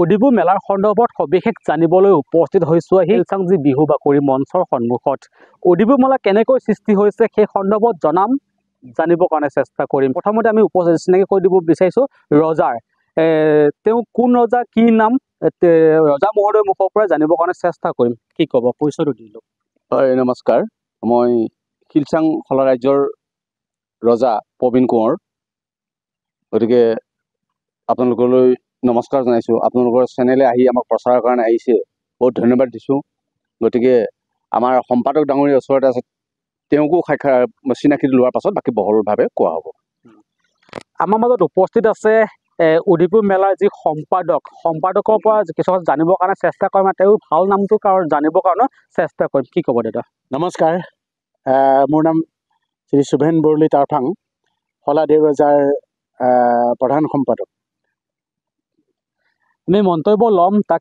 অডিবু মেলাৰ সন্দৰ্ভত সবিশেষ জানিবলৈ উপস্থিত হৈছোঁ শিলচাং যি বিহু বাকৰি মঞ্চৰ সন্মুখত। অডিবু মেলা কেনেকৈ সৃষ্টি হৈছে সেই সন্দৰ্ভত জানিবৰ কাৰণে চেষ্টা কৰিম। প্ৰথমতে আমি চিনাকি কৰি দিব বিচাৰিছোঁ ৰজাৰ। তেওঁ কোন ৰজা, কি নাম, ৰজা মহোদয়ৰ মুখৰ পৰা জানিবৰ কাৰণে চেষ্টা কৰিম। কি ক'ব, পৰিচয়টো দি লওক। হয়, নমস্কাৰ। মই শিলচাং খলা ৰাজ্যৰ ৰজা প্ৰবীণ কোঁৱৰ। গতিকে আপোনালোকলৈ নমস্কাৰ জনাইছোঁ। আপোনালোকৰ চেনেলে আহি আমাক প্ৰচাৰৰ কাৰণে আহিছে, বহুত ধন্যবাদ দিছোঁ। গতিকে আমাৰ সম্পাদক ডাঙৰীয়া ওচৰতে আছে, তেওঁকো চিনাকি লোৱাৰ পাছত বাকী বহলভাৱে কোৱা হ'ব। আমাৰ মাজত উপস্থিত আছে অডিবু মেলাৰ যি সম্পাদকৰ পৰা কিছুমান জানিবৰ কাৰণে চেষ্টা কৰিম। তেওঁ ভাল নামটো জানিবৰ কাৰণে চেষ্টা কৰিম। কি ক'ব দাদা? নমস্কাৰ, মোৰ নাম শ্ৰী শুভেন বৰলী তাৰফাং, খলা দেওৰজাৰ প্ৰধান সম্পাদক। আমি মন্তব্য ল'ম তাৰ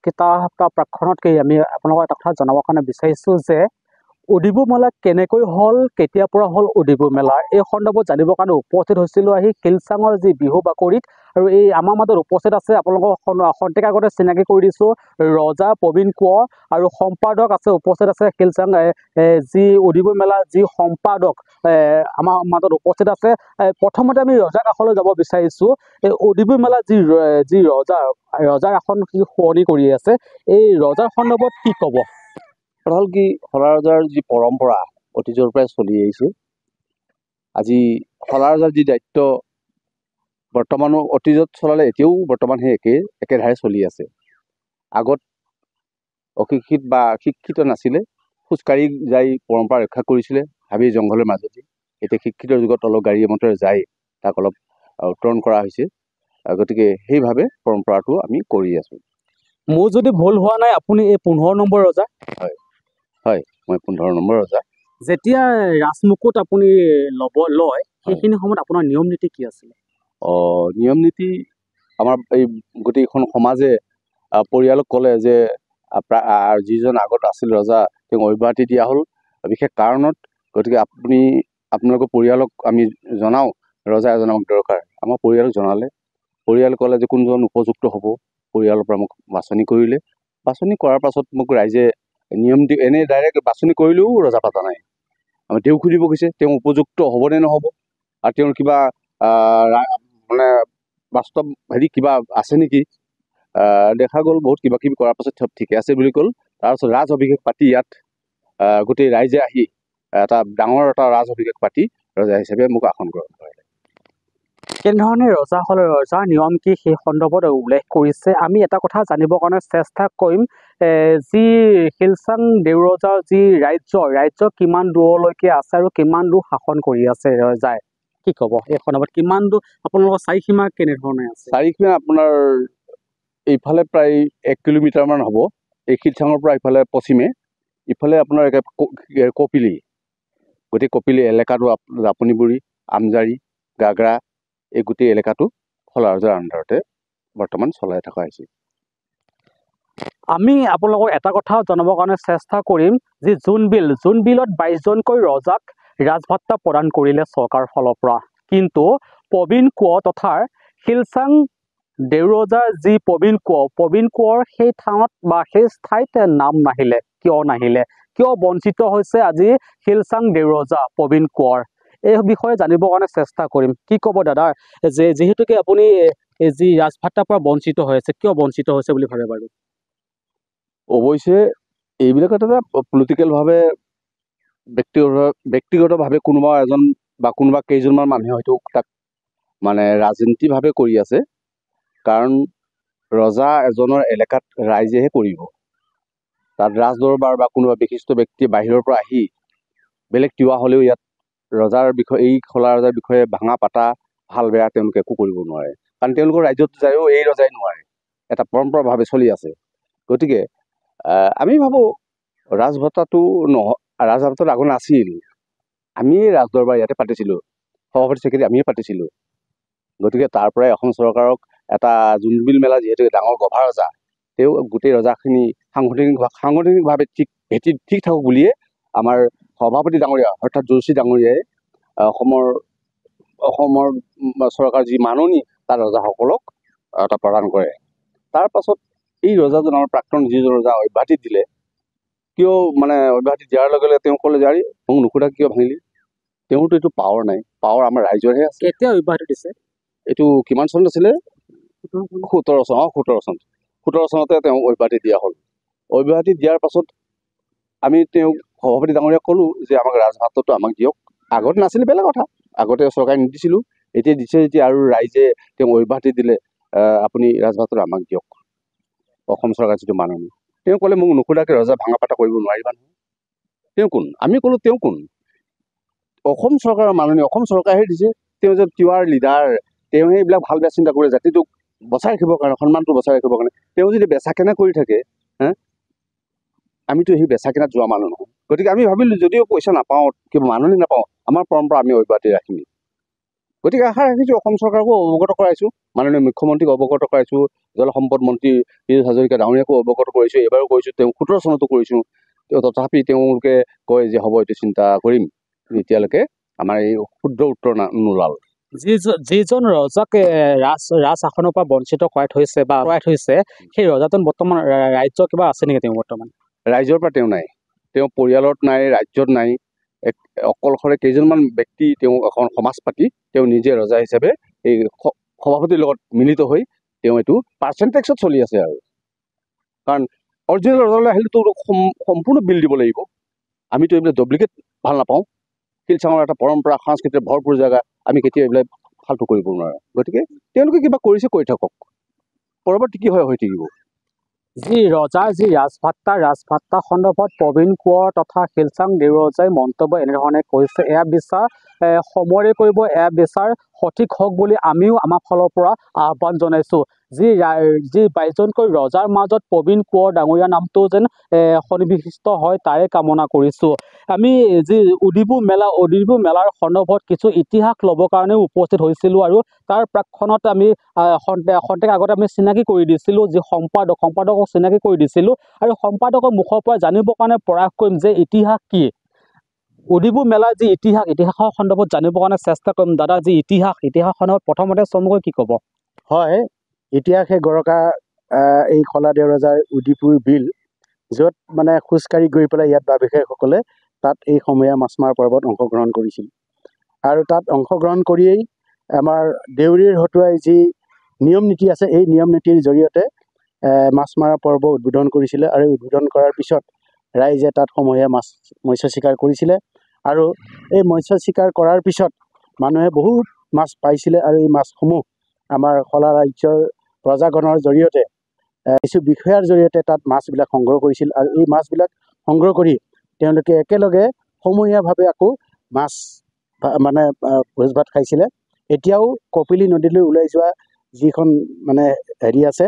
প্ৰাক্ষণত আমি আপোনালোকক এটা কথা জনাবৰ কাৰণে বিচাৰিছোঁ যে অডিবু মেলা কেনেকৈ হ'ল, কেতিয়াৰ পৰা হ'ল অডিবু মেলা, এই সন্দৰ্ভত জানিবৰ কাৰণে উপস্থিত হৈছিলোঁ আহি শিলচাঙৰ যি বিহু বাকৰিত। আৰু এই আমাৰ মাজত উপস্থিত আছে, আপোনালোকক খন্তেক আগতে চিনাকি কৰি দিছোঁ, ৰজা প্ৰবীণ কোঁৱৰ আৰু সম্পাদক আছে, উপস্থিত আছে শিলচাং যি অডিবু মেলাৰ যি সম্পাদক আমাৰ মাজত উপস্থিত আছে। প্ৰথমতে আমি ৰজাৰ কাষলৈ যাব বিচাৰিছোঁ। এই অডিবু মেলা যি ৰজাৰ আসন শুৱনি কৰি আছে, এই ৰজাৰ সন্দৰ্ভত কি ক'ব? হ'ল কি, খলা ৰজাৰ যি পৰম্পৰা অতীজৰ পৰাই চলি আহিছে, আজি খলা ৰজাৰ যি দায়িত্ব বৰ্তমানো অতীজত চলালে এতিয়াও বৰ্তমান সেই একেধাৰে চলি আছে। আগত অশিক্ষিত বা শিক্ষিত নাছিলে, খোজকাঢ়ি যাই পৰম্পৰা ৰক্ষা কৰিছিলে হাবি জংঘলৰ মাজেদি। এতিয়া শিক্ষিত যুগত অলপ গাড়ী মটৰে যাই তাক অলপ উত্তৰণ কৰা হৈছে। গতিকে সেইভাৱে পৰম্পৰাটো আমি কৰি আছোঁ। মোৰ যদি ভুল হোৱা নাই, আপুনি এই 15 নম্বৰ ৰজা? হয় হয়, মই 15 নম্বৰ ৰজা। যেতিয়া ৰাজমুকুট আপুনি লয়, সেইখিনি সময়ত আপোনাৰ নিয়ম নীতি কি আছিলে? নিয়ম নীতি আমাৰ এই গোটেইখন সমাজে পৰিয়ালক ক'লে যে যিজন আগত আছিল ৰজা তেওঁক অব্যাহতি দিয়া হ'ল বিশেষ কাৰণত। গতিকে আপোনালোকৰ পৰিয়ালক আমি জনাওঁ ৰজা এজন আমাক দৰকাৰ। আমাৰ পৰিয়ালক জনালে, পৰিয়াল ক'লে যে কোনজন উপযুক্ত হ'ব। পৰিয়ালৰ পৰা মোক বাছনি কৰিলে। বাছনি কৰাৰ পাছত মোক ৰাইজে নিয়ম দি এনেই ডাইৰেক্ট বাছনি কৰিলেও ৰজা পাতা নাই। আমি তেওঁক সুধিব গৈছে তেওঁ উপযুক্ত হ'বনে নহ'ব, আৰু তেওঁৰ কিবা মানে বাস্তৱ কিবা আছে নেকি। দেখা গ'ল বহুত কিবা কিবি কৰাৰ পাছত চব ঠিকে আছে বুলি ক'ল। তাৰপিছত ৰাজ অভিষেক পাতি ইয়াত গোটেই ৰাইজে আহি ডাঙৰ এটা ৰাজ অভিষেক পাতি ৰজা হিচাপে মোক আসন গ্ৰহণ কৰিলে। কেনেধৰণে ৰজা হ'ল, ৰজাৰ নিয়ম কি, সেই সন্দৰ্ভত উল্লেখ কৰিছে। আমি এটা কথা জানিবৰ কাৰণে চেষ্টা কৰিম, যি শিলচাং দেওৰজাৰ যি ৰাজ্য কিমান দূৰলৈকে আছে আৰু কিমান দূৰ শাসন কৰি আছে ৰজাই, কি ক'ব এই সন্দৰ্ভত? কিমান দূৰ আপোনালোকৰ চাৰিসীমা কেনেধৰণে আছে? চাৰিসীমা আপোনাৰ এইফালে প্ৰায় 1 কিলোমিটাৰমান হ'ব। এই শিলচাঙৰ পৰা ইফালে পশ্চিমে, ইফালে আপোনাৰ কপিলি, গোটেই কপিলি এলেকাটো জাপনিবুৰি, আমজাৰি, গাগৰা, এই গোটেই এলেকাটো খলা ৰজাৰ আণ্ডাৰতে বৰ্তমান চলাই থকা হৈছে। আমি আপোনালোকক এটা কথা জনাবৰ কাৰণে চেষ্টা কৰিম, যি জোনবিলত 22জনকৈ ৰজাক ৰাজভাত্তা প্ৰদান কৰিলে চৰকাৰৰ ফালৰ পৰা, কিন্তু প্ৰবীণ কোঁৱৰ তথা শিলচাং দেওৰজাৰ যি প্ৰবীণ কোঁৱৰ সেই থানত বা সেই ঠাইত নাম নাহিলে। কিয় বঞ্চিত হৈছে আজি শিলচাং দেওৰজা প্ৰবীণ কোঁৱৰ? এই বিষয়ে জানিবৰ কাৰণে চেষ্টা কৰিম। কি ক'ব দাদা, যিহেতুকে আপুনি যি ৰাজভাত্তাৰ পৰা বঞ্চিত হৈ আছে, কিয় বঞ্চিত হৈছে বুলি ভাবে বাৰু? অৱশ্যে এইবিলাক এটা পলিটিকেলভাৱে ব্যক্তিগতভাৱে কোনোবা এজন বা কোনোবা কেইজনমান মানুহে হয়তো তাক মানে ৰাজনীতিভাৱে কৰি আছে। কাৰণ ৰজা এজনৰ এলেকাত ৰাইজেহে কৰিব। তাত ৰাজদৰবাৰ বা কোনোবা বিশিষ্ট ব্যক্তি বাহিৰৰ পৰা আহি বেলেগ তিৱা হ'লেও ইয়াত ৰজাৰ বিষয়ে, এই খলা ৰজাৰ বিষয়ে ভাঙা পাতা ভাল বেয়া তেওঁলোকে একো কৰিব নোৱাৰে। কাৰণ তেওঁলোকৰ ৰাজ্যত যায়ো এই ৰজাই নোৱাৰে, এটা পৰম্পৰাভাৱে চলি আছে। গতিকে আমি ভাবোঁ ৰাজভাত্তাটো আগত নাছিল। আমিয়ে ৰাজদৰবাৰ ইয়াতে পাতিছিলোঁ, সভাপতি চেক্ৰেটাৰী আমিয়ে পাতিছিলোঁ। গতিকে তাৰ পৰাই অসম চৰকাৰক এটা জোনবিল মেলা, যিহেতু ডাঙৰ গভা ৰজা, তেওঁ গোটেই ৰজাখিনি সাংগঠনিকভাৱে ঠিক থাকক বুলিয়ে আমাৰ সভাপতি ডাঙৰীয়া অৰ্থাৎ যোশী ডাঙৰীয়াই অসমৰ চৰকাৰ যি মাননি তাৰ ৰজাসকলক এটা প্ৰদান কৰে। তাৰ পাছত এই ৰজাজন আমাৰ প্ৰাক্তন যিজন ৰজা অব্যাহতি দিলে, কিয় মানে অব্যাহতি দিয়াৰ লগে লগে তেওঁ ক'লে যে আৰে মোক নুসুধা কিয় ভাঙিলি? তেওঁৰতো এইটো পাৱাৰ নাই, পাৱাৰ আমাৰ ৰাইজৰহে আছে। কেতিয়া অব্যাহতি দিছে? এইটো কিমান চনত আছিলে? 17 চন। 17 চনতে তেওঁক অব্যাহতি দিয়া হ'ল। অব্যাহতি দিয়াৰ পাছত আমি তেওঁক সভাপতি ডাঙৰীয়াক ক'লোঁ যে আমাক ৰাজভাতটো আমাক দিয়ক। আগত নাছিলে বেলেগ কথা, আগতে চৰকাৰে নিদিছিলোঁ, এতিয়া দিছে যেতিয়া আৰু ৰাইজে তেওঁক অব্যাহতি দিলে, আপুনি ৰাজভাতটো আমাক দিয়ক, অসম চৰকাৰ যিটো মাননীয়। তেওঁ ক'লে মোক নুসুধাকৈ ৰজা ভাঙা পাতা কৰিব নোৱাৰিবা নহয়। তেওঁ কোন? আমি ক'লোঁ তেওঁ কোন? অসম চৰকাৰৰ মাননীয়, অসম চৰকাৰেহে দিছে। তেওঁ যে তিৱাৰ লিডাৰ, তেওঁহে এইবিলাক ভাল বেয়া চিন্তা কৰে জাতিটোক বচাই ৰাখিবৰ কাৰণে, সন্মানটো বচাই ৰাখিবৰ কাৰণে। তেওঁ যদি বেচা কেনা কৰি থাকে, আমিতো সেই বেচা কেনাত যোৱা মানুহ নহয়। গতিকে আমি ভাবিলোঁ যদিও পইচা নাপাওঁ, কিবা মাননি নাপাওঁ, আমাৰ পৰম্পৰা আমি অব্যাহতি ৰাখিম। গতিকে আশা ৰাখিছোঁ অসম চৰকাৰকো অৱগত কৰাইছোঁ, মাননীয় মুখ্যমন্ত্ৰীক অৱগত কৰাইছোঁ, জলসম্পদ মন্ত্ৰী পীযুষ হাজৰিকা ডাঙৰীয়াকো অৱগত কৰিছোঁ, এইবাৰো কৰিছোঁ, তেওঁ 17 চনতো কৰিছোঁ। তথাপি তেওঁলোকে কয় যে হ'ব এইটো চিন্তা কৰিম, এতিয়ালৈকে আমাৰ এই শুদ্ধ উত্তৰ নোলাল। যিজন ৰজাক ৰাজ আসনৰ পৰা বঞ্চিত কৰাই থৈছে বা কৰাই থৈছে, সেই ৰজাজন বৰ্তমান ৰাজ্য কিবা আছে নেকি? তেওঁ বৰ্তমান ৰাইজৰ পৰা তেওঁ নাই, তেওঁ পৰিয়ালত নাই, ৰাজ্যত নাই। অকলশৰে কেইজনমান ব্যক্তি তেওঁ এখন সমাজ পাতি তেওঁ নিজে ৰজা হিচাপে এই সভাপতিৰ লগত মিলিত হৈ তেওঁ এইটো পাৰ্চেণ্টেজত চলি আছে আৰু। কাৰণ অৰিজিনেল ৰজালৈ আহিলেতো সম্পূৰ্ণ বিল দিব লাগিব। আমিতো এইবিলাক ডুপ্লিকেট ভাল নাপাওঁ। শিলচৰৰ এটা পৰম্পৰা সংস্কৃতিৰ ভৰপূৰ জেগা, আমি কেতিয়াও এইবিলাক ফাল্টু কৰিব নোৱাৰোঁ। গতিকে তেওঁলোকে কিবা কৰিছে কৰি থাকক, পৰৱৰ্তী কি হয় হৈ থাকিব। যি ৰজাৰ যি ৰাজভাত্তা সন্দৰ্ভত প্ৰবীণ কোঁৱৰ তথা শিলচাং দেউৰজাই মন্তব্য এনেধৰণে কৰিছে, এয়া বিচাৰ সমৰে কৰিব, এয়া বিচাৰ সঠিক হওক বুলি আমিও আমাৰ ফালৰ পৰা আহ্বান জনাইছোঁ। যি 22জনকৈ ৰজাৰ মাজত প্ৰবীণ কোঁৱৰ ডাঙৰীয়া নামটো যেন সন্নিৱিষ্ট হয় তাৰে কামনা কৰিছোঁ। আমি যি উদিবু মেলাৰ সন্দৰ্ভত কিছু ইতিহাস ল'বৰ কাৰণেও উপস্থিত হৈছিলোঁ আৰু তাৰ প্ৰাকখনত আমি খন্তেক আগতে আমি চিনাকি কৰি দিছিলোঁ, যি সম্পাদকক চিনাকি কৰি দিছিলোঁ আৰু সম্পাদকৰ মুখৰ পৰা জানিবৰ কাৰণে প্ৰয়াস কৰিম যে ইতিহাস কি। উদিবু মেলাৰ যি ইতিহাসৰ সন্দৰ্ভত জানিবৰ কাৰণে চেষ্টা কৰিম। দাদা, যি ইতিহাস সন্দৰ্ভত প্ৰথমতে চমুকৈ কি ক'ব? হয়, ইতিহাসে গৰকা এই শলাদেউ ৰজাৰ উদিপুৰ বিল, য'ত মানে খোজকাঢ়ি গৈ পেলাই ইয়াত বাবিষেসকলে তাত এই সমূহীয়া মাছ মৰা পৰ্বত অংশগ্ৰহণ কৰিছিল। আৰু তাত অংশগ্ৰহণ কৰিয়েই আমাৰ দেউৰীৰ হতুৱাই যি নিয়ম নীতি আছে, এই নিয়ম নীতিৰ জৰিয়তে মাছ মৰা পৰ্ব উদ্বোধন কৰিছিলে। আৰু উদ্বোধন কৰাৰ পিছত ৰাইজে তাত সমূহীয়া মৎস্য চিকাৰ কৰিছিলে। আৰু এই মৎস্য চিকাৰ কৰাৰ পিছত মানুহে বহুত মাছ পাইছিলে। আৰু এই মাছসমূহ আমাৰ শলা ৰাজ্যৰ প্ৰজাগণৰ জৰিয়তে কিছু বিষয়াৰ জৰিয়তে তাত মাছবিলাক সংগ্ৰহ কৰিছিল। আৰু এই মাছবিলাক সংগ্ৰহ কৰি তেওঁলোকে একেলগে সমূহীয়াভাৱে আকৌ মাছ মানে ভোজ ভাত খাইছিলে। এতিয়াও কপিলী নদীলৈ ওলাই যোৱা যিখন মানে হেৰি আছে,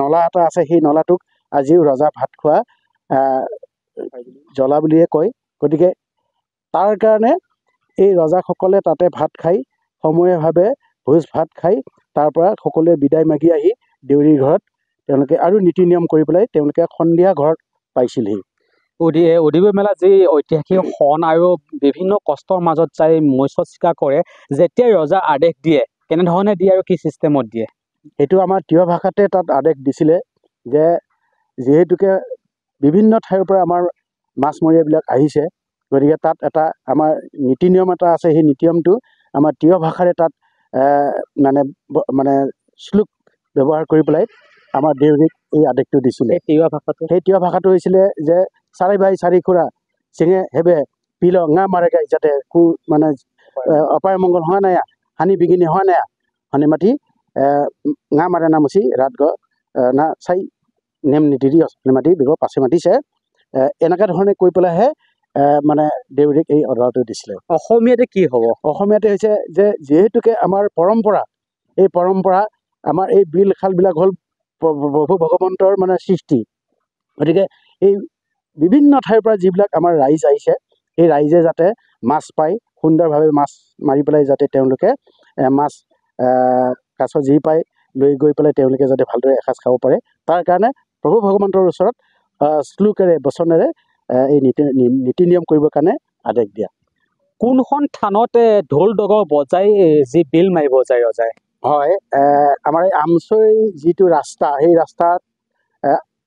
নলা এটা আছে, সেই নলাটোক আজিও ৰজা ভাত খোৱা জ্বলা বুলিয়ে কয়। গতিকে তাৰ কাৰণে এই ৰজাসকলে তাতে ভাত খাই সমূহীয়াভাৱে ভোজ ভাত খাই তাৰ পৰা সকলোৱে বিদায় মাগি আহি দেউৰীৰ ঘৰত তেওঁলোকে আৰু নীতি নিয়ম কৰি পেলাই তেওঁলোকে সন্ধিয়া ঘৰত পাইছিলহি। উদিবু মেলা যি ঐতিহাসিক শণ আৰু বিভিন্ন কষ্টৰ মাজত যাই মৎস্য চিকাৰ কৰে, যেতিয়া ৰজা আদেশ দিয়ে কেনেধৰণে দিয়ে আৰু কি ছিষ্টেমত দিয়ে? সেইটো আমাৰ তিৱা ভাষাতে তাত আদেশ দিছিলে যে যিহেতুকে বিভিন্ন ঠাইৰ পৰা আমাৰ মাছমৰীয়াবিলাক আহিছে, গতিকে তাত এটা আমাৰ নীতি নিয়ম এটা আছে। সেই নীতি নিয়মটো আমাৰ তিৱা ভাষাৰে তাত মানে শ্লোক ব্যৱহাৰ কৰি পেলাই আমাৰ দেউৰীক এই আদেশটো দিছিলে। সেই তিৱা ভাষাটো হৈছিলে যে চাৰি ভাই চাৰি খুৰা চিঙে হেবে পিলঙা মাৰে গাই, যাতে মানে অপায় মংগল হোৱা নাই, হানি বিঘিনি হোৱা নাই, হানি মাতি ngã mà ra mesti rat go na sai nem ni diri os mati bigo পাছে মাতিছে। এনেকুৱা ধৰণে কৈ পেলাইহে মানে দেউৰীক এই অৰ্ডাৰটো দিছিলে। অসমীয়াতে কি হ'ব? অসমীয়াতে হৈছে যে যিহেতুকে আমাৰ পৰম্পৰা, এই পৰম্পৰা আমাৰ এই বিল খালবিলাক হ'ল প্ৰভু ভগৱন্তৰ মানে সৃষ্টি। গতিকে এই বিভিন্ন ঠাইৰ পৰা যিবিলাক আমাৰ ৰাইজ আহিছে, এই ৰাইজে যাতে মাছ পায়, সুন্দৰভাৱে মাছ মাৰি পেলাই যাতে তেওঁলোকে মাছ কাছ যি পায় লৈ গৈ পেলাই তেওঁলোকে যাতে ভালদৰে এসাঁজ খাব পাৰে, তাৰ কাৰণে প্ৰভু ভগৱন্তৰ ওচৰত শ্লোকেৰে বচনেৰে এই নীতি নিয়ম কৰিবৰ কাৰণে আদেশ দিয়া। কোনখন থানতে ঢোল ডগৰ বজাই যি বিল মাৰিব যায় ৰজাই? হয়, আমাৰ এই আমচৈ যিটো ৰাস্তা, সেই ৰাস্তাত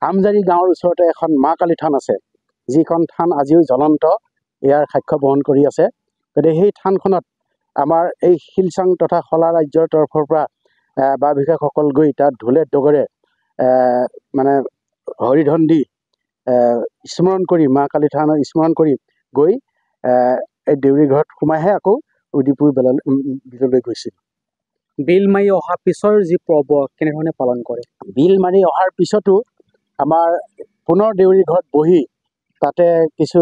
আমজাৰি গাঁৱৰ ওচৰতে এখন মা কালী থান আছে, যিখন থান আজিও জ্বলন্ত ইয়াৰ সাক্ষ্য বহন কৰি আছে। গতিকে সেই থানখনত আমাৰ এই শিলচাং তথা শলা ৰাজ্যৰ তৰফৰ পৰা বা বিশেষসকল গৈ তাত ঢোলে ডগৰে মানে হৰিধন দি স্মৰণ কৰি মা কালী থানৰ স্মৰণ কৰি গৈ এই দেউৰী ঘৰত সোমাইহে আকৌ উদিপুৰ বিললৈ গৈছিল। বিল মাৰি অহাৰ পিছৰ যি পৰ্ব কেনেধৰণে পালন কৰে? বিল মাৰি অহাৰ পিছতো আমাৰ পুনৰ দেউৰী ঘৰত বহি তাতে কিছু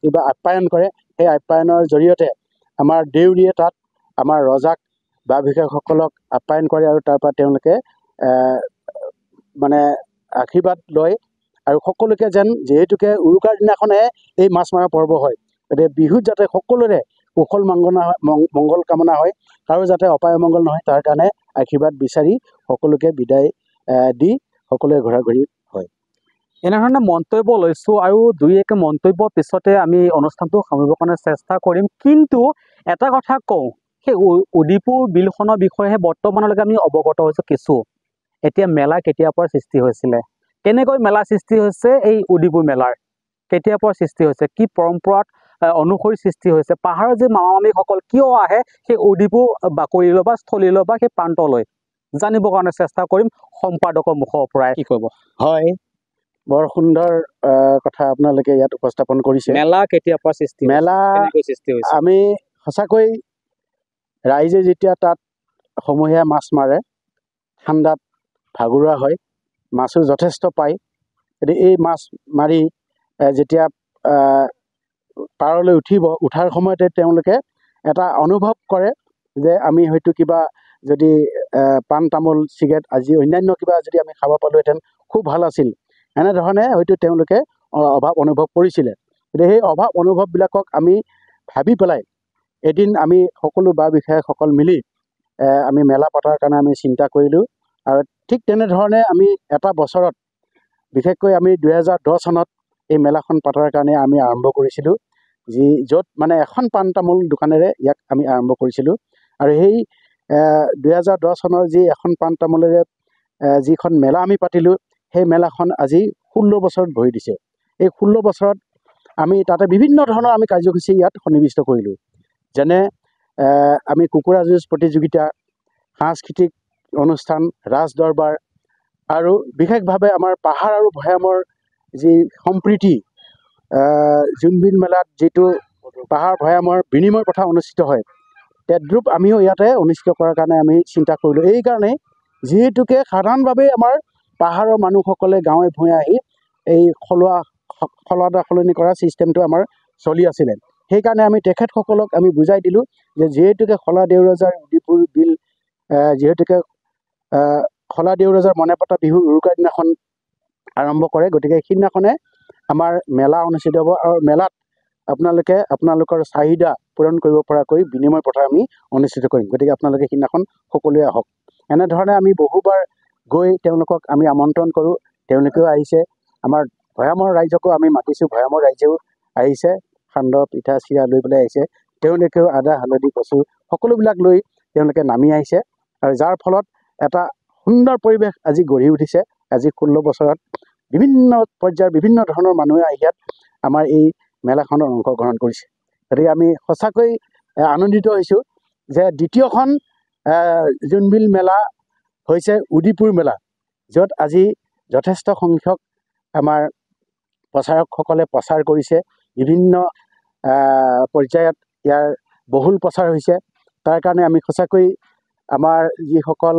কিবা আপ্যায়ন কৰে। সেই আপ্যায়নৰ জৰিয়তে আমাৰ দেউৰীয়ে তাত আমাৰ ৰজাক বা বিশেষসকলক আপ্যায়ন কৰে আৰু তাৰ পৰা তেওঁলোকে মানে আশীৰ্বাদ লয় আৰু সকলোকে যেন যিহেতুকে উৰুকাৰ দিনাখনে এই মাছ মৰা পৰ্ব হয়, গতিকে বিহুত যাতে সকলোৰে কুশল মংগল কামনা হয়, কাৰো যাতে অপায় অমংগল নহয় তাৰ কাৰণে আশীৰ্বাদ বিচাৰি সকলোকে বিদায় দি সকলোৱে ঘূৰা-ঘূৰি হয়। এনেধৰণে মন্তব্য লৈছোঁ আৰু দুই একে মন্তব্যৰ পিছতে আমি অনুষ্ঠানটো সামৰিবৰ কাৰণে চেষ্টা কৰিম। কিন্তু এটা কথা কওঁ, সেই উদিপুৰ বিলখনৰ বিষয়েহে বৰ্তমানলৈকে আমি অৱগত হৈছোঁ কিছু। এতিয়া মেলা কেতিয়াৰ পৰা সৃষ্টি হৈছিলে, কেনেকৈ মেলা সৃষ্টি হৈছে, এই উদিপুৰ মেলাৰ কেতিয়াৰ পৰা সৃষ্টি হৈছে, কি পৰম্পৰাত অনুসৰি সৃষ্টি হৈছে, পাহাৰৰ যে মামা মামীসকল কিয় আহে সেই উদিপুৰ বাকৰিলৈ বা স্থলীলৈ বা সেই প্ৰান্তলৈ, জানিবৰ কাৰণে চেষ্টা কৰিম সম্পাদকৰ মুখৰ পৰাই। কি কৰিব? হয়, বৰ সুন্দৰ কথা আপোনালোকে ইয়াত উপস্থাপন কৰিছে। মেলা কেতিয়াৰ পৰা সৃষ্টি হৈছে, মেলা কেনেকৈ সৃষ্টি হৈছে? আমি সঁচাকৈ ৰাইজে যেতিয়া তাত সমূহীয়া মাছ মাৰে, ঠাণ্ডাত ভাগৰুৱা হয়, মাছো যথেষ্ট পায়। গতিকে এই মাছ মাৰি যেতিয়া পাৰলৈ উঠাৰ সময়তে তেওঁলোকে এটা অনুভৱ কৰে যে আমি হয়তো কিবা যদি পাণ তামোল চিগাৰেট আজি অন্যান্য কিবা যদি আমি খাব পালোহেঁতেন খুব ভাল আছিল, এনেধৰণে হয়তো তেওঁলোকে অভাৱ অনুভৱ কৰিছিলে। গতিকে সেই অভাৱ অনুভৱবিলাকক আমি ভাবি পেলাই এদিন আমি সকলো বা বিষয়াসকল মিলি আমি মেলা পতাৰ কাৰণে আমি চিন্তা কৰিলোঁ। আৰু ঠিক তেনেধৰণে আমি এটা বছৰত, বিশেষকৈ আমি 2010 চনত এই মেলাখন পতাৰ কাৰণে আমি আৰম্ভ কৰিছিলোঁ, য'ত মানে এখন পাণ তামোল দোকানেৰে ইয়াক আমি আৰম্ভ কৰিছিলোঁ। আৰু সেই 2010 চনৰ যি এখন পাণ তামোলেৰে যিখন মেলা আমি পাতিলোঁ, সেই মেলাখন আজি 16 বছৰত ভৰি দিছে। এই 16 বছৰত আমি তাতে বিভিন্ন ধৰণৰ আমি কাৰ্যসূচী ইয়াত সন্নিৱিষ্ট কৰিলোঁ। যেনে আমি কুকুৰা যুঁজ প্ৰতিযোগিতা, সাংস্কৃতিক অনুষ্ঠান, ৰাজ দৰবাৰ আৰু বিশেষভাৱে আমাৰ পাহাৰ আৰু ভৈয়ামৰ যি সম্প্ৰীতি, জোনবিল মেলাত যিটো পাহাৰ ভৈয়ামৰ বিনিময় প্ৰথা অনুষ্ঠিত হয়, তেদ্ৰূপ আমিও ইয়াতে অনুষ্ঠিত কৰাৰ কাৰণে আমি চিন্তা কৰিলোঁ। এইকাৰণেই যিহেতুকে সাধাৰণভাৱে আমাৰ পাহাৰৰ মানুহসকলে গাঁৱে ভূঞে আহি এই সলনা সলনি কৰা ছিষ্টেমটো আমাৰ চলি আছিলে। সেইকাৰণে আমি তেখেতসকলক আমি বুজাই দিলোঁ যে যিহেতুকে শলা দেউৰজাৰ উদিপুৰ বিল যিহেতুকে শলা দেউৰজাৰ মনে পতা বিহুৰ উৰুকাৰ দিনাখন আৰম্ভ কৰে, গতিকে সেইদিনাখনে আমাৰ মেলা অনুষ্ঠিত হ'ব। আৰু মেলাত আপোনালোকৰ চাহিদা পূৰণ কৰিব পৰাকৈ বিনিময় প্ৰথা আমি অনুষ্ঠিত কৰিম। গতিকে আপোনালোকে সেইদিনাখন সকলোৱে আহক। এনেধৰণে আমি বহুবাৰ গৈ তেওঁলোকক আমি আমন্ত্ৰণ কৰোঁ, তেওঁলোকেও আহিছে। আমাৰ ভৈয়ামৰ ৰাইজকো আমি মাতিছোঁ, ভৈয়ামৰ ৰাইজেও আহিছে, সান্দহ পিঠা চিৰা লৈ পেলাই আহিছে। তেওঁলোকেও আদা হালধি কচু সকলোবিলাক লৈ তেওঁলোকে নামি আহিছে, আৰু যাৰ ফলত এটা সুন্দৰ পৰিৱেশ আজি গঢ়ি উঠিছে। আজি 16 বছৰত বিভিন্ন পৰ্যায়ৰ বিভিন্ন ধৰণৰ মানুহে আহি ইয়াত আমাৰ এই মেলাখনত অংশগ্ৰহণ কৰিছে। গতিকে আমি সঁচাকৈ আনন্দিত হৈছোঁ যে দ্বিতীয়খন জোনবিল মেলা হৈছে উদিপুৰ মেলা, য'ত আজি যথেষ্ট সংখ্যক আমাৰ প্ৰচাৰকসকলে প্ৰচাৰ কৰিছে। বিভিন্ন পৰ্যায়ত ইয়াৰ বহুল প্ৰচাৰ হৈছে। তাৰ কাৰণে আমি সঁচাকৈ আমাৰ যিসকল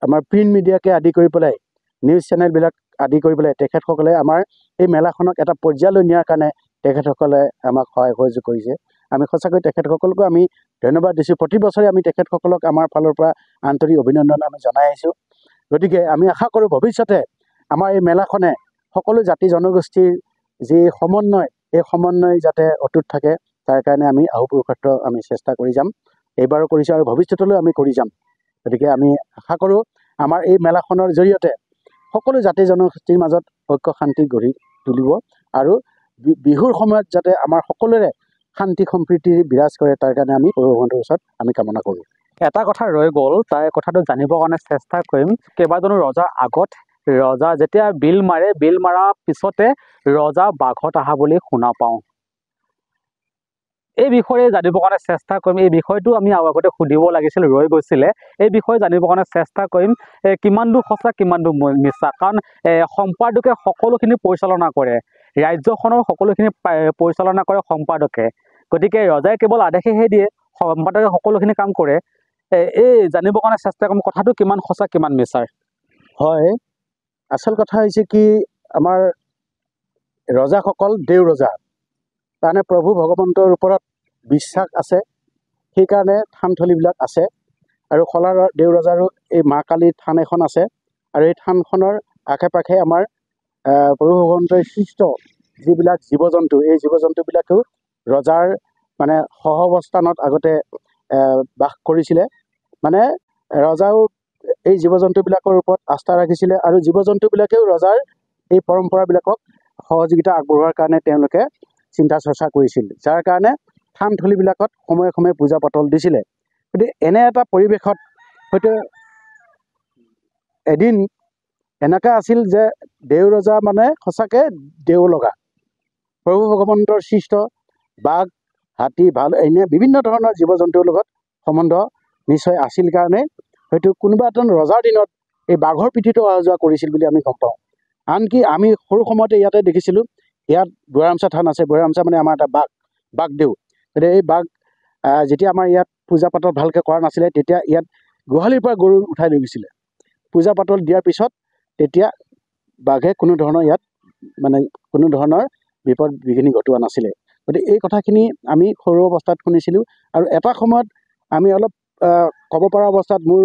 আমাৰ প্ৰিণ্ট মিডিয়াকে আদি কৰি পেলাই, নিউজ চেনেলবিলাক আদি কৰি পেলাই তেখেতসকলে আমাৰ এই মেলাখনক এটা পৰ্যায়লৈ নিয়াৰ কাৰণে তেখেতসকলে আমাক সহায় সহযোগ কৰিছে। আমি সঁচাকৈ তেখেতসকলকো আমি ধন্যবাদ দিছোঁ। প্ৰতি বছৰে আমি তেখেতসকলক আমাৰ ফালৰ পৰা আন্তৰিক অভিনন্দন আমি জনাই আহিছোঁ। গতিকে আমি আশা কৰোঁ ভৱিষ্যতে আমাৰ এই মেলাখনে সকলো জাতি জনগোষ্ঠীৰ যি সমন্বয়, এই সমন্বয় যাতে অটুট থাকে, তাৰ কাৰণে আমি আহুপুৰুষাৰ্থ আমি চেষ্টা কৰি যাম। এইবাৰো কৰিছোঁ আৰু ভৱিষ্যতলৈ আমি কৰি যাম। গতিকে আমি আশা কৰোঁ আমাৰ এই মেলাখনৰ জৰিয়তে সকলো জাতি জনগোষ্ঠীৰ মাজত ঐক্য শান্তি গঢ়ি তুলিব, আৰু বিহুৰ সময়ত যাতে আমাৰ সকলোৰে শান্তি সম্প্ৰীতি বিৰাজ কৰে, তাৰ কাৰণে আমি প্ৰভু ভগৱন্তৰ ওচৰত আমি কামনা কৰোঁ। এটা কথা ৰৈ গ'ল, তাৰ কথাটো জানিবৰ কাৰণে চেষ্টা কৰিম। কেইবাজনো ৰজাৰ আগত ৰজা যেতিয়া বিল মাৰে, বিল মাৰাৰ পিছতে ৰজা বাঘত অহা বুলি শুনা পাওঁ। এই বিষয়ে জানিবৰ কাৰণে চেষ্টা কৰিম। এই বিষয়টো আমি আগতে সুধিব লাগিছিল, ৰৈ গৈছিলে। এই বিষয়ে জানিবৰ কাৰণে চেষ্টা কৰিম কিমান দূৰ সঁচা কিমান দূৰ মিছা। কাৰণ সম্পাদকে সকলোখিনি পৰিচালনা কৰে, ৰাজ্যখনৰ সকলোখিনি পৰিচালনা কৰে সম্পাদকে। গতিকে ৰজাই কেৱল আদেশহে দিয়ে, সম্পাদকে সকলোখিনি কাম কৰে। এই জানিবৰ কাৰণে চেষ্টা কৰিম কথাটো কিমান সঁচা কিমান মিছাৰ। হয়, আচল কথা হৈছে কি, আমাৰ ৰজাসকল দেও ৰজা, কাৰণে প্ৰভু ভগৱন্তৰ ওপৰত বিশ্বাস আছে, সেইকাৰণে থানথলীবিলাক আছে। আৰু খলা দেও ৰজাৰো এই মা কালীৰ থান এখন আছে, আৰু এই থানখনৰ আশে পাশে আমাৰ প্ৰভু ভগৱন্তৰ সৃষ্ট যিবিলাক জীৱ জন্তু, এই জীৱ জন্তুবিলাকেও ৰজাৰ মানে সহাৱস্থানত আগতে বাস কৰিছিলে। মানে ৰজাও এই জীৱ জন্তুবিলাকৰ ওপৰত আস্থা ৰাখিছিলে, আৰু জীৱ জন্তুবিলাকেও ৰজাৰ এই পৰম্পৰাবিলাকক সহযোগিতা আগবঢ়োৱাৰ কাৰণে তেওঁলোকে চিন্তা চৰ্চা কৰিছিল, যাৰ কাৰণে থানথলীবিলাকত সময়ে সময়ে পূজা পাতল দিছিলে। গতিকে এনে এটা পৰিৱেশত হয়তো এদিন এনেকুৱা আছিল যে দেও ৰজা মানে সঁচাকৈ দেও লগা, প্ৰভু ভগৱন্তৰ সৃষ্ট বাঘ, হাতী, ভালু এনে বিভিন্ন ধৰণৰ জীৱ জন্তুৰ লগত সম্বন্ধ নিশ্চয় আছিল কাৰণে হয়তো কোনোবা এজন ৰজাৰ দিনত এই বাঘৰ পিঠিতো অহা যোৱা কৰিছিল বুলি আমি গম পাওঁ। আনকি আমি সৰু সময়তে ইয়াতে দেখিছিলোঁ, ইয়াত বুঢ়াৰামচা থান আছে, বুঢ়াৰামচা মানে আমাৰ এটা বাঘদেউ। গতিকে এই বাঘ যেতিয়া আমাৰ ইয়াত পূজা পাতল ভালকৈ কৰা নাছিলে, তেতিয়া ইয়াত গোহালিৰ পৰা গৰু উঠাই লৈ গৈছিলে। পূজা পাতল দিয়াৰ পিছত তেতিয়া বাঘে কোনো ধৰণৰ ইয়াত মানে কোনো ধৰণৰ বিপদ বিঘিনি ঘটোৱা নাছিলে। গতিকে এই কথাখিনি আমি সৰু অৱস্থাত শুনিছিলোঁ। আৰু এটা সময়ত আমি অলপ ক'ব পৰা অৱস্থাত মোৰ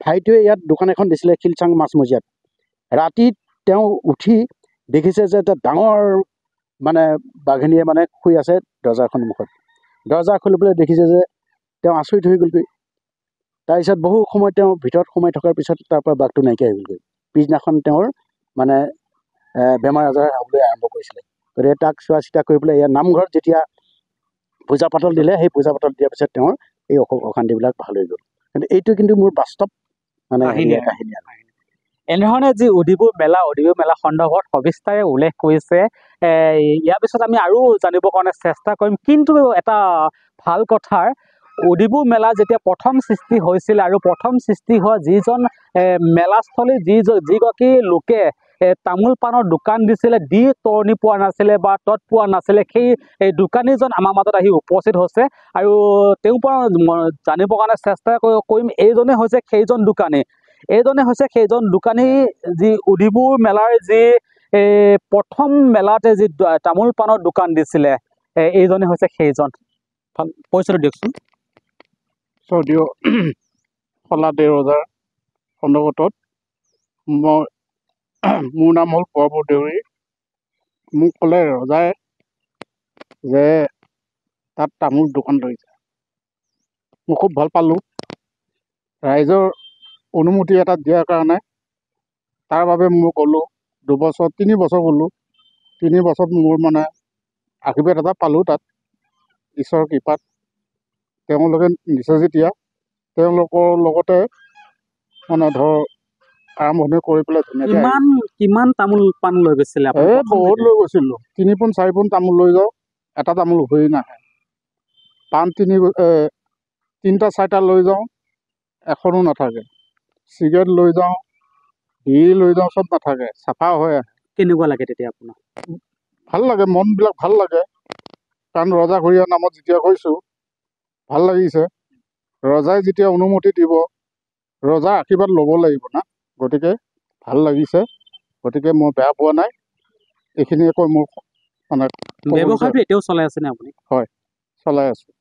ভাইটোৱে ইয়াত দোকান এখন দিছিলে শিলচাং মাছমজিয়াত। ৰাতি তেওঁ উঠি দেখিছে যে এটা ডাঙৰ মানে বাঘিনীয়ে মানে শুই আছে দৰ্জাৰ সন্মুখত। দৰ্জা খুলিবলৈ দেখিছে যে তেওঁ আচৰিত হৈ গ'লগৈ। তাৰপিছত বহু সময় তেওঁ ভিতৰত সোমাই থকাৰ পিছত তাৰ পৰা বাঘটো নাইকিয়া হৈ গ'লগৈ। পিছদিনাখন তেওঁৰ মানে বেমাৰ আজাৰ হ'বলৈ আৰম্ভ কৰিছিলে। গতিকে তাক চোৱা চিতা কৰি পেলাই ইয়াৰ নামঘৰত যেতিয়া পূজা পাতল দিলে, সেই পূজা পাতল দিয়াৰ পিছত তেওঁৰ এই অশান্তিবিলাক ভাল হৈ গ'ল। কিন্তু এইটো কিন্তু মোৰ বাস্তৱ মানে কাহিনী। এনেধৰণে যি উদিপুৰ মেলা সন্দৰ্ভত সবিস্তাৰে উল্লেখ কৰিছে। ইয়াৰ পিছত আমি আৰু জানিবৰ কাৰণে চেষ্টা কৰিম। কিন্তু এটা ভাল কথাৰ, উদিপুৰ মেলা যেতিয়া প্ৰথম সৃষ্টি হৈছিল, আৰু প্ৰথম সৃষ্টি হোৱা যিজন মেলাস্থলী যিগৰাকী লোকে তামোল পাণৰ দোকান দিছিলে, দি তৰণি পোৱা নাছিলে বা তত পোৱা নাছিলে, সেই দোকানীজন আমাৰ মাজত আহি উপস্থিত হৈছে। আৰু তেওঁৰ পৰা জানিবৰ কাৰণে চেষ্টা কৰিম, এইজনে হৈছে সেইজন দোকানী যি উদিপুৰ মেলাৰ যি প্ৰথম মেলাতে যি তামোল পাণৰ দোকান দিছিলে, এইজনে হৈছে সেইজন। পৰিচয়টো দিয়কচোন। যদিও খলা দেও ৰজাৰ সন্দৰ্ভত মোৰ নাম হ'ল পৰৱৰ দেউৰী। মোক ক'লে ৰজাই যে তাত তামোল দোকান ধৰিছে, মই খুব ভাল পালোঁ। ৰাইজৰ অনুমতি এটা দিয়াৰ কাৰণে তাৰ বাবে মই গ'লোঁ 3 বছৰ গ'লোঁ। 3 বছৰত মোৰ মানে আশীৰ্বাদ এটা পালোঁ তাত, ঈশ্বৰৰ কৃপাত। তেওঁলোকে দিছে যেতিয়া তেওঁলোকৰ লগতে মানে ধৰ আৰম্ভণি কৰি পেলাই ধুনীয়াকৈ কিমান তামোল পাণ লৈ গৈছিলে? বহুত লৈ গৈছিলোঁ। 3 পোণ 4 পোণ তামোল লৈ যাওঁ, এটা তামোল হৈ নাহে। পাণ 3টা 4টা লৈ যাওঁ, এখনো নাথাকে। চিগাৰেট লৈ যাওঁ, বিড়ি লৈ যাওঁ, চব নাথাকে, চাফা হৈ আহে। কেনেকুৱা লাগে তেতিয়া আপোনাৰ? ভাল লাগে, মনবিলাক ভাল লাগে। কাৰণ ৰজাঘৰীয়া নামত যেতিয়া গৈছোঁ ভাল লাগিছে। ৰজাই যেতিয়া অনুমতি দিব, ৰজাৰ আশীৰ্বাদ ল'ব লাগিব না, গতিকে ভাল লাগিছে। গতিকে মই বেয়া পোৱা নাই। এইখিনিয়ে কৈ মোৰ মানে ব্যৱসায়টো এতিয়াও চলাই আছেনে আপুনি? হয়, চলাই আছোঁ।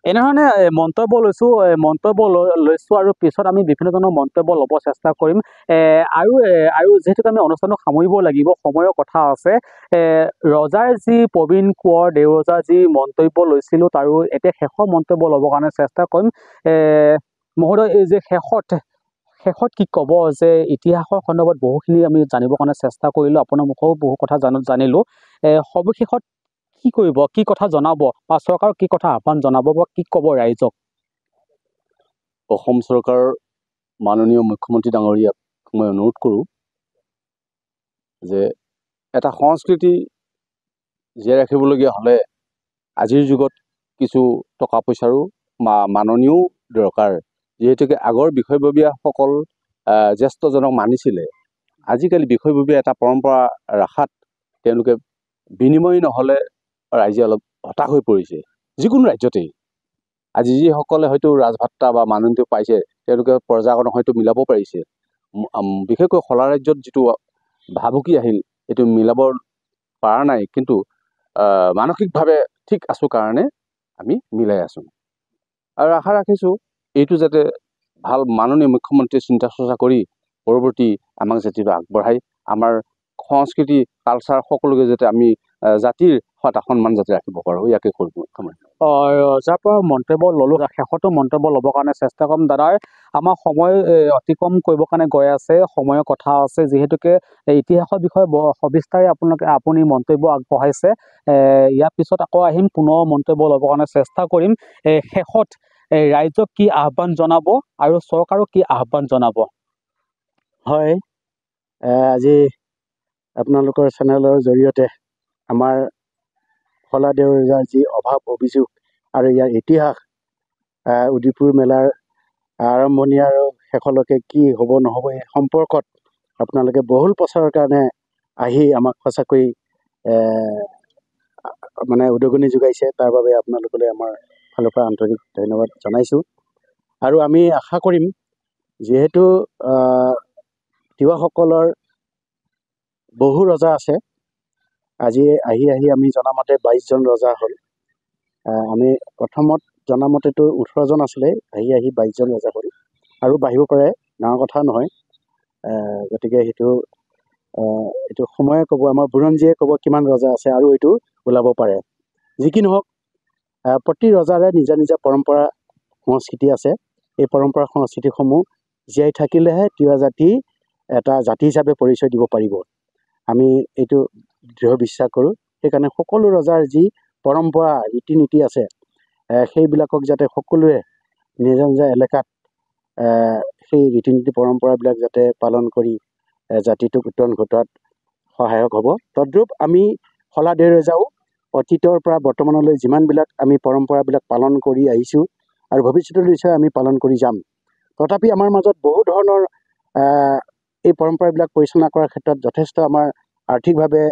এনেধৰণে মন্তব্য লৈছোঁ আৰু পিছত আমি বিভিন্ন ধৰণৰ মন্তব্য ল'ব চেষ্টা কৰিম। আৰু যিহেতু আমি অনুষ্ঠানটো সামৰিব লাগিব, সময়ৰ কথা আছে। ৰজাৰ যি প্ৰবীণ কোঁৱৰ দেও ৰজাৰ যি মন্তব্য লৈছিলোঁ, তাৰো এতিয়া শেষৰ মন্তব্য ল'বৰ কাৰণে চেষ্টা কৰিম। মহোদয়, এই যে শেষত কি ক'ব, যে ইতিহাসৰ সন্দৰ্ভত বহুখিনি আমি জানিবৰ কাৰণে চেষ্টা কৰিলোঁ, আপোনাৰ মুখেও বহু কথা জানিলোঁ। সবিশেষত কি কৰিব, কি কথা জনাব বা চৰকাৰক কি কথা আহ্বান জনাব বা কি ক'ব ৰাইজক? অসম চৰকাৰৰ মাননীয় মুখ্যমন্ত্ৰী ডাঙৰীয়াক মই অনুৰোধ কৰোঁ যে এটা সংস্কৃতি জীয়াই ৰাখিবলগীয়া হ'লে আজিৰ যুগত কিছু টকা পইচাৰো মাননীয়ও দৰকাৰ। যিহেতুকে আগৰ বিষয়ববীয়াসকল জ্যেষ্ঠজনক মানিছিলে, আজিকালি বিষয়ববীয়া এটা পৰম্পৰা ৰখাত তেওঁলোকে বিনিময় নহ'লে ৰাইজে অলপ হতাশ হৈ পৰিছে। যিকোনো ৰাজ্যতেই আজি যিসকলে হয়তো ৰাজভাত্তা বা মাননীটো পাইছে তেওঁলোকে প্ৰজাজনক হয়তো মিলাব পাৰিছে। বিশেষকৈ শলা ৰাজ্যত যিটো ভাবুকি আহিল এইটো মিলাব পৰা নাই, কিন্তু মানসিকভাৱে ঠিক আছোঁ কাৰণে আমি মিলাই আছোঁ। আৰু আশা ৰাখিছোঁ এইটো যাতে ভাল মাননীয় মুখ্যমন্ত্ৰীয়ে চিন্তা চৰ্চা কৰি পৰৱৰ্তী আমাক যাতে আগবঢ়াই আমাৰ সংস্কৃতি কালচাৰ সকলোকে যাতে আমি জাতিৰ এটা সন্মান যাতে ৰাখিব পাৰোঁ, ইয়াকে কৰিব মুখ্যমন্ত্ৰী। যাৰ পৰা মন্তব্য ল'লোঁ, শেষতো মন্তব্য ল'বৰ কাৰণে চেষ্টা কৰিম। দাদাৰ আমাৰ সময় অতিক্ৰম কৰিবৰ কাৰণে গৈ আছে, সময়ৰ কথা আছে, যিহেতুকে ইতিহাসৰ বিষয়ে সবিস্তাৰে আপুনি মন্তব্য আগবঢ়াইছে। ইয়াৰ পিছত আকৌ আহিম, পুনৰ মন্তব্য ল'বৰ কাৰণে চেষ্টা কৰিম। শেষত ৰাইজক কি আহ্বান জনাব আৰু চৰকাৰক কি আহ্বান জনাব? হয়, আজি আপোনালোকৰ চেনেলৰ জৰিয়তে আমাৰ শলা দেউৰজাৰ যি অভাৱ অভিযোগ আৰু ইয়াৰ ইতিহাস, উদিপুৰ মেলাৰ আৰম্ভণি আৰু শেষলৈকে কি হ'ব নহ'ব এই সম্পৰ্কত আপোনালোকে বহুল প্ৰচাৰৰ কাৰণে আহি আমাক সঁচাকৈ মানে উদগনি যোগাইছে। তাৰ বাবে আপোনালোকলৈ আমাৰ ফালৰ পৰা আন্তৰিক ধন্যবাদ জনাইছোঁ। আৰু আমি আশা কৰিম, যিহেতু তিৱাসকলৰ বহু ৰজা আছে, আজি আহি আমি জনামতে 22জন ৰজা হ'ল। আমি প্ৰথমত জনামতেতো 18জন আছিলে, আহি 22জন ৰজা হ'ল আৰু বাঢ়িব পাৰে, ডাঙৰ কথা নহয়। গতিকে এইটো সময়ে ক'ব, আমাৰ বুৰঞ্জীয়ে ক'ব কিমান ৰজা আছে আৰু এইটো ওলাব পাৰে। যি কি নহওক, প্ৰতি ৰজাৰে নিজা নিজা পৰম্পৰা সংস্কৃতি আছে। এই পৰম্পৰা সংস্কৃতিসমূহ জীয়াই থাকিলেহে তিৱা জাতি এটা জাতি হিচাপে পৰিচয় দিব পাৰিব, আমি এইটো দৃঢ় বিশ্বাস কৰোঁ। সেইকাৰণে সকলো ৰজাৰ যি পৰম্পৰা ৰীতি নীতি আছে, সেইবিলাকক যাতে সকলোৱে নিজা নিজা এলেকাত সেই ৰীতি নীতি পৰম্পৰাবিলাক যাতে পালন কৰি জাতিটোক উত্তৰণ ঘটোৱাত সহায়ক হ'ব। তদ্ৰূপ আমি শলা দেউৰজাও অতীতৰ পৰা বৰ্তমানলৈ যিমানবিলাক আমি পৰম্পৰাবিলাক পালন কৰি আহিছোঁ আৰু ভৱিষ্যতৰ নিশ্চয় আমি পালন কৰি যাম। তথাপি আমাৰ মাজত বহু ধৰণৰ এই পৰম্পৰাবিলাক পৰিচালনা কৰাৰ ক্ষেত্ৰত যথেষ্ট আমাৰ আৰ্থিকভাৱে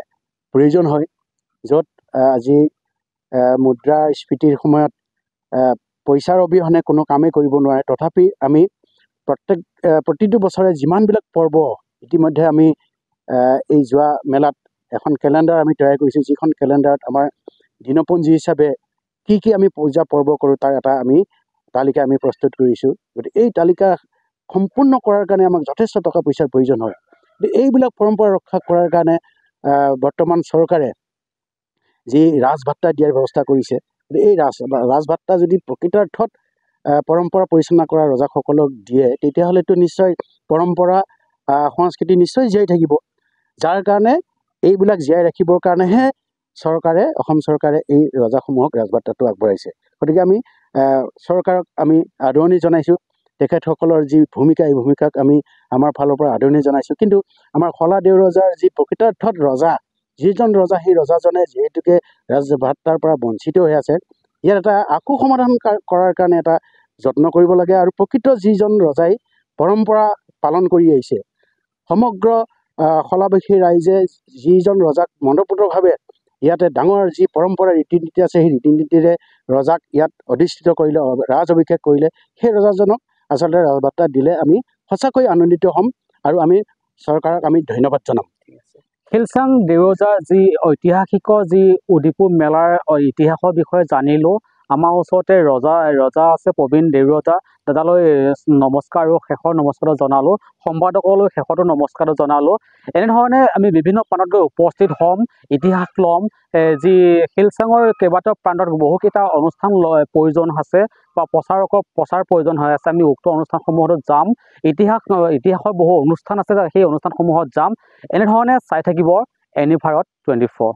প্ৰয়োজন হয়, য'ত আজি মুদ্ৰাস্ফীতিৰ সময়ত পইচাৰ অবিহনে কোনো কামেই কৰিব নোৱাৰে। তথাপি আমি প্ৰতিটো বছৰে যিমানবিলাক পৰ্ব, ইতিমধ্যে আমি এই যোৱা মেলাত এখন কেলেণ্ডাৰ আমি তৈয়াৰ কৰিছোঁ, যিখন কেলেণ্ডাৰত আমাৰ দিনপঞ্জী হিচাপে কি কি আমি পূজা পৰ্ব কৰোঁ তাৰ এটা তালিকা আমি প্ৰস্তুত কৰিছোঁ। গতিকে এই তালিকা সম্পূৰ্ণ কৰাৰ কাৰণে আমাক যথেষ্ট টকা পইচাৰ প্ৰয়োজন হয়। এইবিলাক পৰম্পৰা ৰক্ষা কৰাৰ কাৰণে বৰ্তমান চৰকাৰে যি ৰাজভাত্তা দিয়াৰ ব্যৱস্থা কৰিছে, এই ৰাজভাত্তা যদি প্ৰকৃতাৰ্থত পৰম্পৰা পৰিচালনা কৰা ৰজাসকলক দিয়ে, তেতিয়াহ'লেতো নিশ্চয় পৰম্পৰা সংস্কৃতি নিশ্চয় জীয়াই থাকিব। যাৰ কাৰণে এইবিলাক জীয়াই ৰাখিবৰ কাৰণেহে অসম চৰকাৰে এই ৰজাসমূহক ৰাজভাত্তাটো আগবঢ়াইছে। গতিকে আমি চৰকাৰক আমি আদৰণি জনাইছোঁ। তেখেতসকলৰ যি ভূমিকা, এই ভূমিকাক আমি আমাৰ ফালৰ পৰা আদৰণি জনাইছোঁ। কিন্তু আমাৰ শলা দেউৰজাৰ যি প্ৰকৃতাৰ্থত ৰজা, যিজন ৰজা, সেই ৰজাজনে যিহেতুকে ৰাজভাত্তাৰ পৰা বঞ্চিত হৈ আছে, ইয়াত এটা আকৌ সমাধান কৰাৰ কাৰণে এটা যত্ন কৰিব লাগে। আৰু প্ৰকৃত যিজন ৰজাই পৰম্পৰা পালন কৰি আহিছে, সমগ্ৰ শলাবাসী ৰাইজে যিজন ৰজাক মনঃপূতভাৱে ইয়াতে ডাঙৰ যি পৰম্পৰা ৰীতি নীতি আছে, সেই ৰীতি নীতিৰে ৰজাক ইয়াত অধিষ্ঠিত কৰিলে, ৰাজ অভিষেক কৰিলে, সেই ৰজাজনক আচলতে ৰাজভাত্তা দিলে আমি সঁচাকৈ আনন্দিত হ'ম আৰু আমি চৰকাৰক আমি ধন্যবাদ জনাম। শিলচাং দেউৰজাৰ যি ঐতিহাসিকৰ যি উদিপুৰ মেলাৰ ইতিহাসৰ বিষয়ে জানিলোঁ। আমাৰ ওচৰতে ৰজা আছে প্ৰবীণ দেউৰজা, দাদালৈ নমস্কাৰ আৰু শেষৰ নমস্কাৰটো জনালোঁ। সম্পাদকলৈ শেষতো নমস্কাৰটো জনালোঁ। এনেধৰণে আমি বিভিন্ন প্ৰান্তত গৈ উপস্থিত হ'ম, ইতিহাস ল'ম। যি শিলচাঙৰ কেইবাটাও প্ৰান্তত বহুকেইটা অনুষ্ঠান প্ৰয়োজন আছে বা প্ৰচাৰ প্ৰয়োজন হৈ আছে, আমি উক্ত অনুষ্ঠানসমূহতো যাম। ইতিহাসৰ বহু অনুষ্ঠান আছে, সেই অনুষ্ঠানসমূহত যাম। এনেধৰণে চাই থাকিব এনি ভাৰত 24।